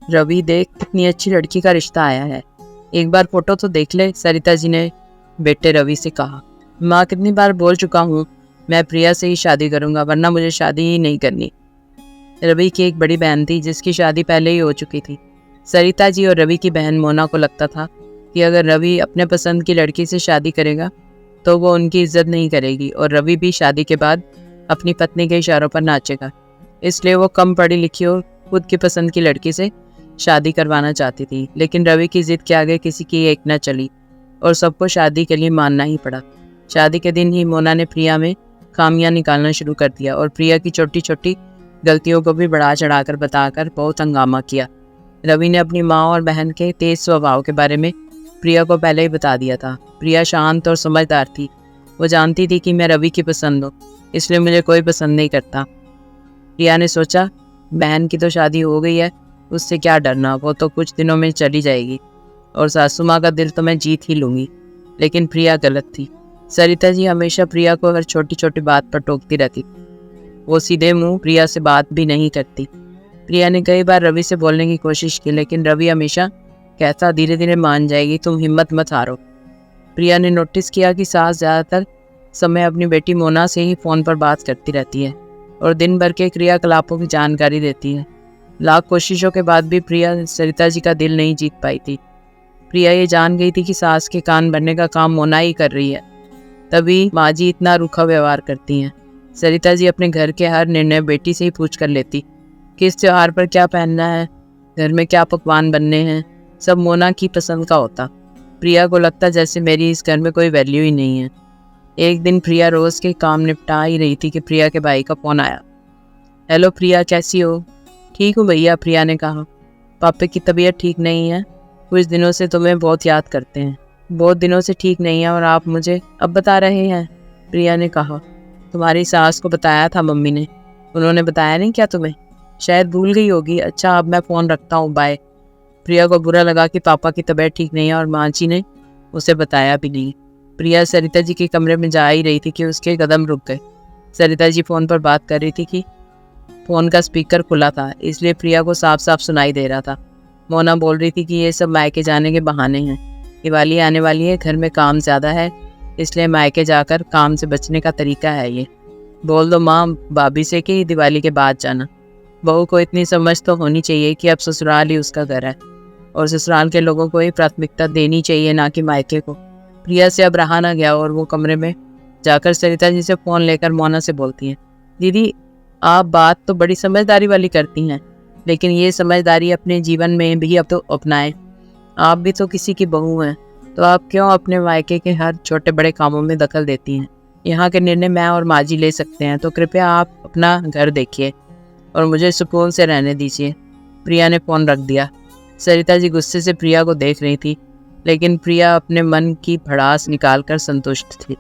रवि देख कितनी अच्छी लड़की का रिश्ता आया है, एक बार फोटो तो देख ले, सरिता जी ने बेटे रवि से कहा। माँ कितनी बार बोल चुका हूँ, मैं प्रिया से ही शादी करूँगा, वरना मुझे शादी ही नहीं करनी। रवि की एक बड़ी बहन थी जिसकी शादी पहले ही हो चुकी थी। सरिता जी और रवि की बहन मोना को लगता था कि अगर रवि अपने पसंद की लड़की से शादी करेगा तो वो उनकी इज्जत नहीं करेगी और रवि भी शादी के बाद अपनी पत्नी के इशारों पर नाचेगा। इसलिए वो कम पढ़ी लिखी और खुद की पसंद की लड़की से शादी करवाना चाहती थी। लेकिन रवि की जिद के आगे किसी की एक न चली और सबको शादी के लिए मानना ही पड़ा। शादी के दिन ही मोना ने प्रिया में खामियां निकालना शुरू कर दिया और प्रिया की छोटी छोटी गलतियों को भी बढ़ा चढ़ाकर बताकर बहुत हंगामा किया। रवि ने अपनी माँ और बहन के तेज स्वभाव के बारे में प्रिया को पहले ही बता दिया था। प्रिया शांत और समझदार थी। वो जानती थी कि मैं रवि की पसंद हूँ, इसलिए मुझे कोई पसंद नहीं करता। प्रिया ने सोचा, बहन की तो शादी हो गई है, उससे क्या डरना, वो तो कुछ दिनों में चली जाएगी और सासू माँ का दिल तो मैं जीत ही लूँगी। लेकिन प्रिया गलत थी। सरिता जी हमेशा प्रिया को हर छोटी छोटी बात पर टोकती रहती। वो सीधे मुंह प्रिया से बात भी नहीं करती। प्रिया ने कई बार रवि से बोलने की कोशिश की, लेकिन रवि हमेशा कहता, धीरे धीरे मान जाएगी, तुम हिम्मत मत हारो। प्रिया ने नोटिस किया कि सास ज़्यादातर समय अपनी बेटी मोना से ही फ़ोन पर बात करती रहती है और दिन भर के क्रियाकलापों की जानकारी देती है। लाख कोशिशों के बाद भी प्रिया सरिता जी का दिल नहीं जीत पाई थी। प्रिया ये जान गई थी कि सास के कान भरने का काम मोना ही कर रही है, तभी माँ जी इतना रूखा व्यवहार करती हैं। सरिता जी अपने घर के हर निर्णय बेटी से ही पूछ कर लेती। किस त्योहार पर क्या पहनना है, घर में क्या पकवान बनने हैं, सब मोना की पसंद का होता। प्रिया को लगता जैसे मेरी इस घर में कोई वैल्यू ही नहीं है। एक दिन प्रिया रोज़ के काम निपटा ही रही थी कि प्रिया के भाई का फ़ोन आया। हेलो प्रिया, कैसी हो? ठीक हूँ भैया, प्रिया ने कहा। पापा की तबीयत ठीक नहीं है, कुछ दिनों से तुम्हें बहुत याद करते हैं। बहुत दिनों से ठीक नहीं है और आप मुझे अब बता रहे हैं? प्रिया ने कहा। तुम्हारी सास को बताया था मम्मी ने, उन्होंने बताया नहीं क्या तुम्हें? शायद भूल गई होगी। अच्छा, अब मैं फ़ोन रखता हूँ, बाय। प्रिया को बुरा लगा कि पापा की तबीयत ठीक नहीं है और माँ जी ने उसे बताया भी नहीं। प्रिया सरिता जी के कमरे में जा ही रही थी कि उसके कदम रुक गए। सरिता जी फ़ोन पर बात कर रही थी कि फ़ोन का स्पीकर खुला था, इसलिए प्रिया को साफ साफ सुनाई दे रहा था। मोना बोल रही थी कि ये सब मायके जाने के बहाने हैं, दिवाली आने वाली है, घर में काम ज़्यादा है, इसलिए मायके जाकर काम से बचने का तरीका है ये। बोल दो माँ भाभी से कि दिवाली के बाद जाना। बहू को इतनी समझ तो होनी चाहिए कि अब ससुराल ही उसका घर है और ससुराल के लोगों को ही प्राथमिकता देनी चाहिए, ना कि मायके को। प्रिया से अब रहा ना गया और वो कमरे में जाकर सरिता जी से फ़ोन लेकर मोना से बोलती हैं, दीदी आप बात तो बड़ी समझदारी वाली करती हैं, लेकिन ये समझदारी अपने जीवन में भी अब तो अपनाएं। आप भी तो किसी की बहू हैं, तो आप क्यों अपने मायके के हर छोटे बड़े कामों में दखल देती हैं? यहाँ के निर्णय मैं और माँ जी ले सकते हैं, तो कृपया आप अपना घर देखिए और मुझे सुकून से रहने दीजिए। प्रिया ने फ़ोन रख दिया। सरिता जी गुस्से से प्रिया को देख रही थी, लेकिन प्रिया अपने मन की भड़ास निकालकर संतुष्ट थी।